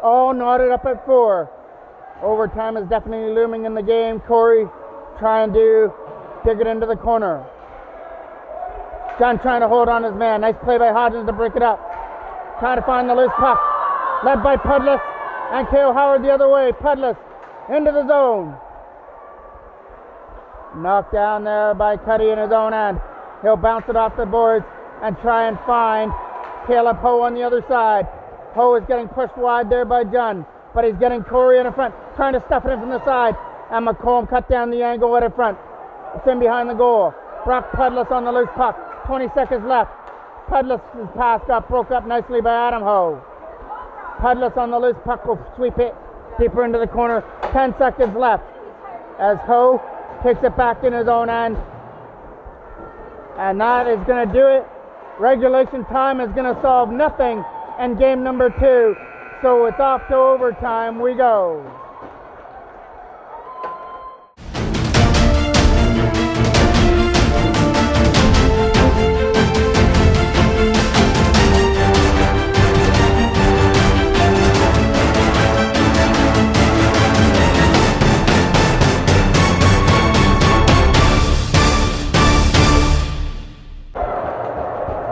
All knotted up at 4. Overtime is definitely looming in the game. Corey trying to dig it into the corner. John trying to hold on his man. Nice play by Hodgins to break it up. Trying to find the loose puck. Led by Pudlis and Cale Howard the other way. Pudlis into the zone. Knocked down there by Cuddy in his own end. He'll bounce it off the boards and try and find Caleb Ho on the other side. Ho is getting pushed wide there by John, but he's getting Corey in the front, trying to stuff it in from the side. And McComb cut down the angle right in front. It's in behind the goal. Brock Pudlis on the loose puck. 20 seconds left. Pudlis' pass got broke up nicely by Adam Ho. Pudlis on the loose puck will sweep it deeper into the corner. 10 seconds left as Ho takes it back in his own end. And that is going to do it. Regulation time is going to solve nothing in game number 2. So it's off to overtime we go.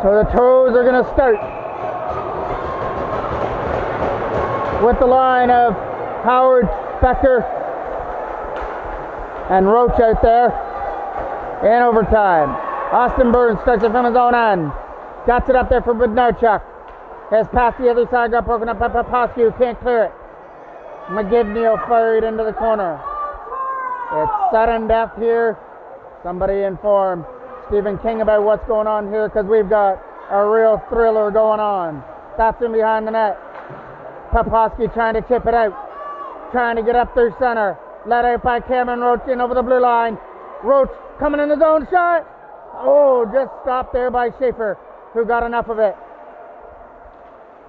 So the Toros are going to start with the line of Howard, Becker, and Roach out there in overtime. Austin Burns starts it from his own end. Got it up there for Bednarchuk. His pass the other side got broken up by Popowski, who can't clear it. McGivney will fire it into the corner. It's sudden death here. Somebody inform Stephen King about what's going on here, because we've got a real thriller going on. That's in behind the net. Popowski trying to chip it out. Trying to get up through center. Let out by Cameron Roach in over the blue line. Roach coming in his own shot. Oh, just stopped there by Schaefer, who got enough of it.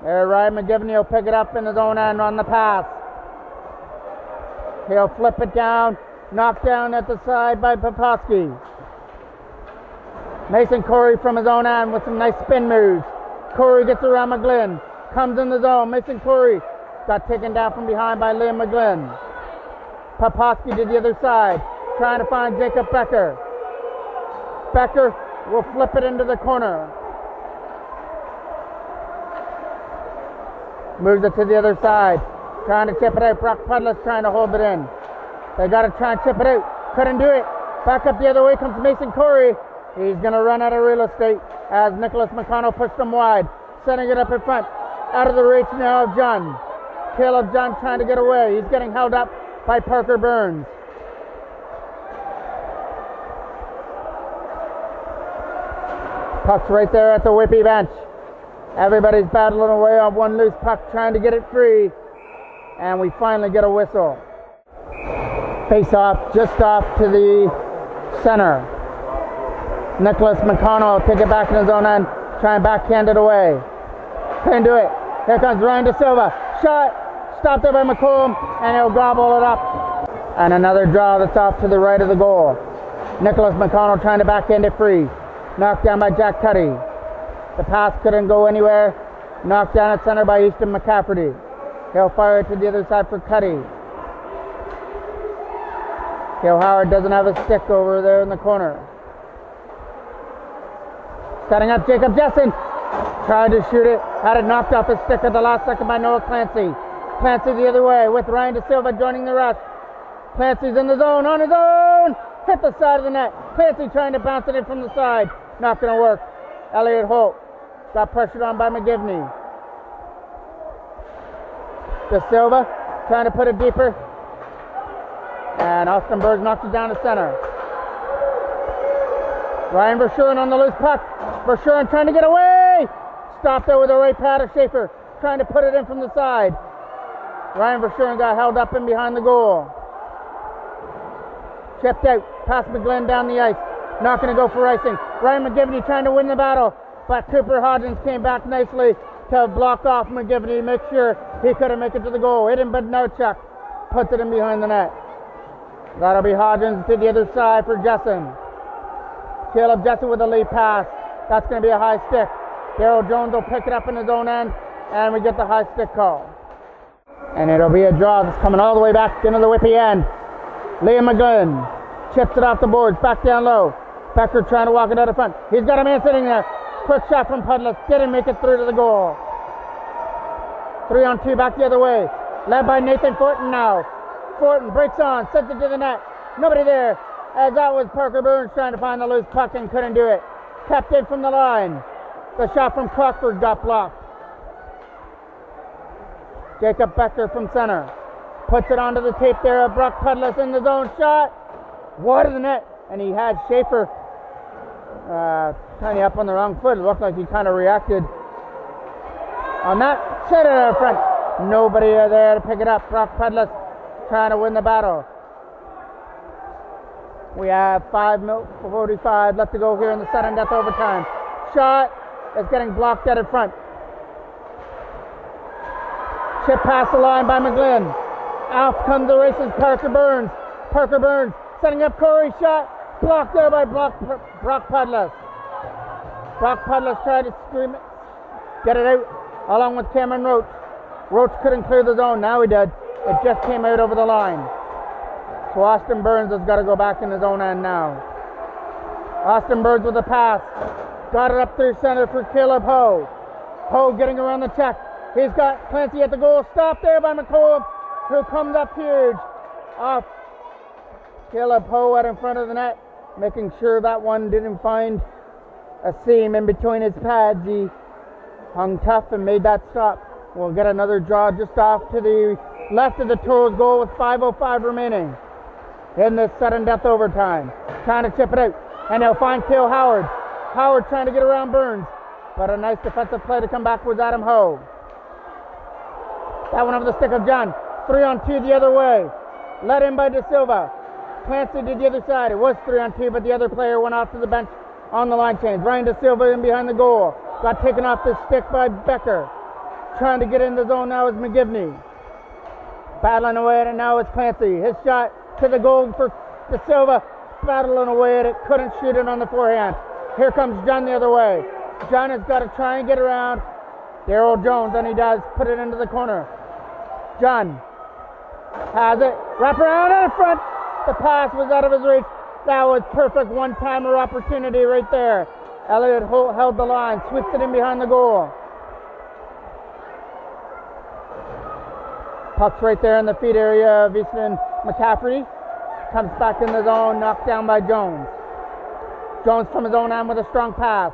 There, Ryan McGivney will pick it up in his own end on the pass. He'll flip it down. Knocked down at the side by Popowski. Mason Corey from his own end with some nice spin moves. Corey gets around McGlynn. Comes in the zone. Mason Corey got taken down from behind by Liam McGlynn. Popowski to the other side, trying to find Jacob Becker. Becker will flip it into the corner. Moves it to the other side, trying to chip it out. Brock Pudlis trying to hold it in. They got to try and chip it out. Couldn't do it. Back up the other way comes Mason Corey. He's going to run out of real estate as Nicholas McConnell pushed him wide, setting it up in front. Out of the reach now of John. Caleb John trying to get away. He's getting held up by Parker Burns. Puck's right there at the Whitby bench. Everybody's battling away on one loose puck, trying to get it free. And we finally get a whistle. Face off, just off to the center. Nicholas McConnell will take it back in his own end, try and backhand it away. Couldn't do it. Here comes Ryan De Silva. Shot, stopped there by McComb, and he'll gobble it up. And another draw that's off to the right of the goal. Nicholas McConnell trying to backhand it free. Knocked down by Jack Cuddy. The pass couldn't go anywhere. Knocked down at center by Easton McCafferty. He'll fire it to the other side for Cuddy. Cale Howard doesn't have a stick over there in the corner. Setting up Jacob Jessen. Tried to shoot it. Had it knocked off his stick at the last second by Noah Clancy. Clancy the other way with Ryan De Silva joining the rush. Clancy's in the zone, on his own. Hit the side of the net. Clancy trying to bounce it in from the side. Not going to work. Elliot Holt got pressured on by McGivney. De Silva trying to put it deeper. And Austin Berg knocks it down to center. Ryan Verschuren on the loose puck. Verschuren trying to get away. Stopped there with a right pad of Schaefer. Trying to put it in from the side. Ryan Verschuren got held up in behind the goal. Chipped out. Past McGlynn down the ice. Not going to go for icing. Ryan McGivney trying to win the battle. But Cooper Hodgins came back nicely to block off McGivney. Make sure he couldn't make it to the goal. Hit him, but no chuck. Puts it in behind the net. That'll be Hodgins to the other side for Jessen. Caleb Jessen with a lead pass. That's going to be a high stick. Daryl Jones will pick it up in his own end, and we get the high stick call. And it'll be a draw that's coming all the way back into the Whitby end. Liam McGlynn chips it off the boards, back down low. Becker trying to walk it out of front. He's got a man sitting there. Quick shot from Pudlis. Didn't make it through to the goal. 3-on-2 back the other way. Led by Nathan Fortin now. Fortin breaks on, sends it to the net. Nobody there, as that was Parker Burns trying to find the loose puck and couldn't do it. Kept in from the line. The shot from Crockford got blocked. Jacob Becker from center. Puts it onto the tape there of Brock Pudlis in the zone shot. Wide of the net. And he had Schaefer kind of up on the wrong foot. It looked like he kind of reacted on that. Set it out front. Nobody there to pick it up. Brock Pudlis trying to win the battle. We have 5:45 left to go here in the sudden death overtime. Shot is getting blocked out in front. Chip past the line by McGlynn. Out comes the races Parker Burns. Parker Burns setting up Corey. Shot blocked there by Brock Pudlis. Brock Pudlis tried to scream it, get it out along with Cameron Roach. Roach couldn't clear the zone. Now he did. It just came out over the line. So Austin Burns has got to go back in his own end now. Austin Burns with a pass. Got it up through center for Caleb Ho. Ho getting around the check. He's got Clancy at the goal. Stopped there by McCobb, who comes up huge. Off Caleb Ho out in front of the net, making sure that one didn't find a seam in between his pads. He hung tough and made that stop. We'll get another draw just off to the left of the Toros goal with 5:05 remaining in this sudden death overtime. Trying to chip it out, and they'll find Cale Howard. Howard trying to get around Burns, but a nice defensive play to come back with Adam Ho. That one over the stick of John. 3-on-2 the other way. Led in by De Silva. Clancy to the other side. It was 3-on-2, but the other player went off to the bench on the line change. Ryan De Silva in behind the goal. Got taken off the stick by Becker. Trying to get in the zone now is McGivney. Battling away at it now is Clancy. His shot to the goal for De Silva. Battling away at it. Couldn't shoot it on the forehand. Here comes John the other way. John has got to try and get around Daryl Jones, and he does. Put it into the corner. John has it. Wrap around in front. The pass was out of his reach. That was perfect one-timer opportunity right there. Elliott Holt held the line. Sweeps it in behind the goal. Puck's right there in the feet area of Easton McCaffrey. Comes back in the zone. Knocked down by Jones. Jones from his own end with a strong pass.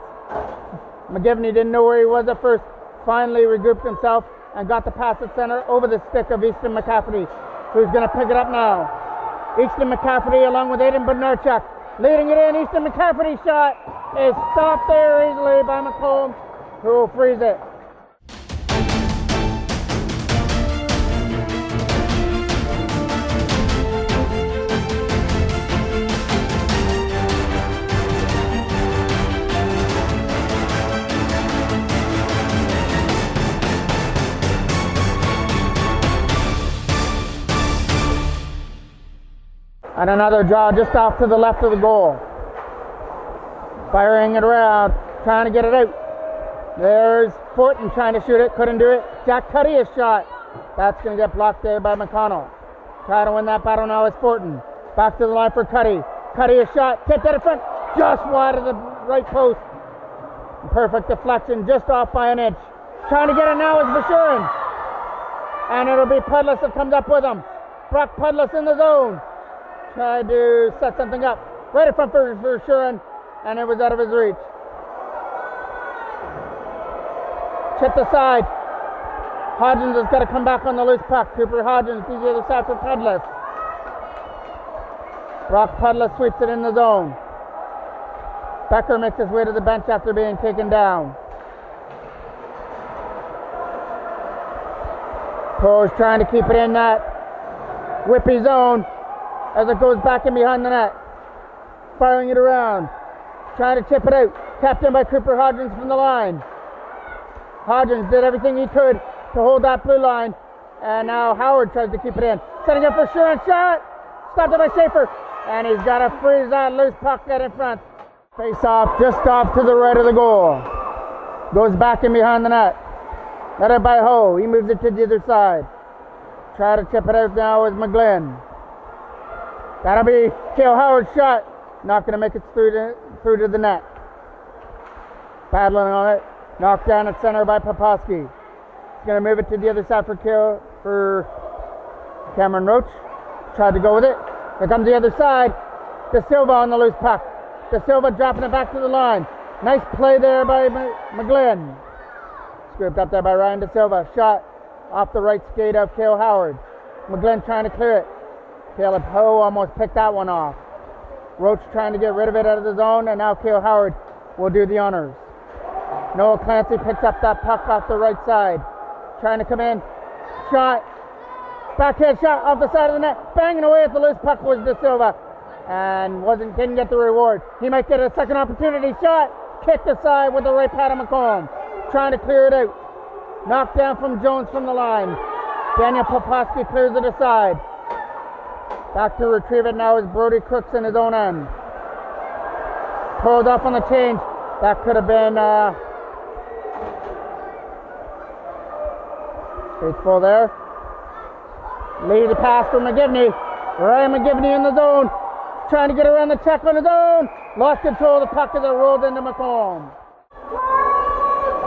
McGivney didn't know where he was at first. Finally regrouped himself and got the pass at center over the stick of Easton McCaffrey, who's going to pick it up now. Easton McCaffrey along with Aiden Bednarchuk leading it in. Easton McCaffrey's shot is stopped there easily by McComb, who will freeze it. And another draw just off to the left of the goal. Firing it around, trying to get it out. There's Fortin trying to shoot it, couldn't do it. Jack Cuddy is shot. That's going to get blocked there by McConnell. Trying to win that battle now is Fortin. Back to the line for Cuddy. Cuddy is shot, tipped at the front, just wide of the right post. Perfect deflection, just off by an inch. Trying to get it now is Bashurin. And it'll be Pudless that comes up with him. Brock Pudless in the zone. Tried to set something up right in front for Shurin, and it was out of his reach. Chipped aside. Hodgins has got to come back on the loose puck. Cooper Hodgins to the other side for Pudless. Brock Pudless sweeps it in the zone. Becker makes his way to the bench after being taken down. Toros trying to keep it in that Whitby zone as it goes back in behind the net. Firing it around. Trying to chip it out. Tapped in by Cooper Hodgins from the line. Hodgins did everything he could to hold that blue line. And now Howard tries to keep it in. Setting up for Shurin. Shot! Stopped it by Schaefer. And he's got to freeze that loose puck out in front. Face off just off to the right of the goal. Goes back in behind the net. Led it by Ho. He moves it to the other side. Try to chip it out now is McGlynn. That'll be Cale Howard's shot. Not going to make it through to the net. Paddling on it. Knocked down at center by Poposky. He's going to move it to the other side for Cameron Roach. Tried to go with it. Here comes the other side. De Silva on the loose puck. De Silva dropping it back to the line. Nice play there by McGlynn. Scooped up there by Ryan De Silva. Shot off the right skate of Cale Howard. McGlynn trying to clear it. Caleb Ho almost picked that one off. Roach trying to get rid of it out of the zone, and now Cale Howard will do the honors. Noah Clancy picks up that puck off the right side. Trying to come in. Shot. Backhand shot off the side of the net. Banging away at the loose puck was De Silva. And didn't get the reward. He might get a second opportunity. Shot. Kicked aside with the right pad of McComb. Trying to clear it out. Knocked down from Jones from the line. Daniel Poposky clears it aside. Back to retrieve it now is Brody Crooks in his own end. Pulled off on the change. That could have been faithful there. Lead the pass for McGivney. Ryan McGivney in the zone. Trying to get around the check on his own. Lost control of the puck as it rolled into McComb.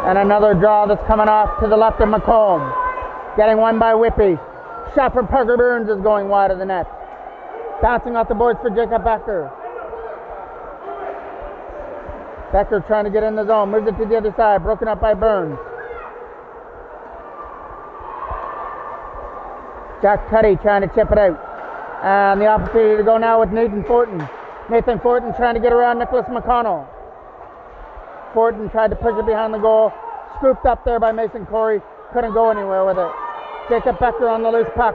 And another draw that's coming off to the left of McComb. Getting one by Whitby. Shot from Parker Burns is going wide of the net. Bouncing off the boards for Jacob Becker. Becker trying to get in the zone. Moves it to the other side. Broken up by Burns. Jack Cuddy trying to chip it out. And the opportunity to go now with Nathan Fortin. Nathan Fortin trying to get around Nicholas McConnell. Fortin tried to push it behind the goal. Scooped up there by Mason Corey. Couldn't go anywhere with it. Jacob Becker on the loose puck.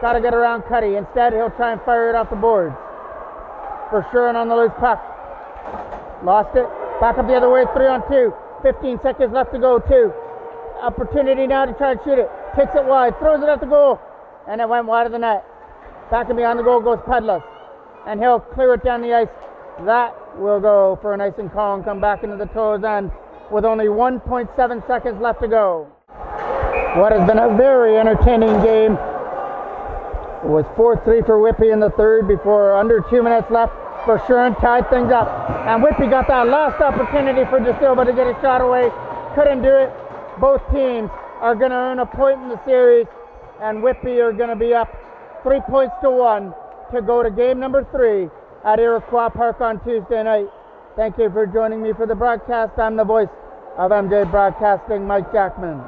Got to get around Cuddy. Instead, he'll try and fire it off the boards. For Shurin on the loose puck. Lost it. Back up the other way, 3-on-2. 15 seconds left to go, 2. Opportunity now to try and shoot it. Takes it wide, throws it at the goal, and it went wide of the net. Back and behind the goal goes Pedlas, and he'll clear it down the ice. That will go for an icing call and come back into the Toros end with only 1.7 seconds left to go. What has been a very entertaining game. It was 4-3 for Whitby in the third before under 2 minutes left. For Shurin tied things up, and Whitby got that last opportunity for De Silva to get a shot away. Couldn't do it. Both teams are going to earn a point in the series, and Whitby are going to be up 3-1 to go to game number 3 at Iroquois Park on Tuesday night. Thank you for joining me for the broadcast. I'm the voice of MJ Broadcasting, Mike Jackman.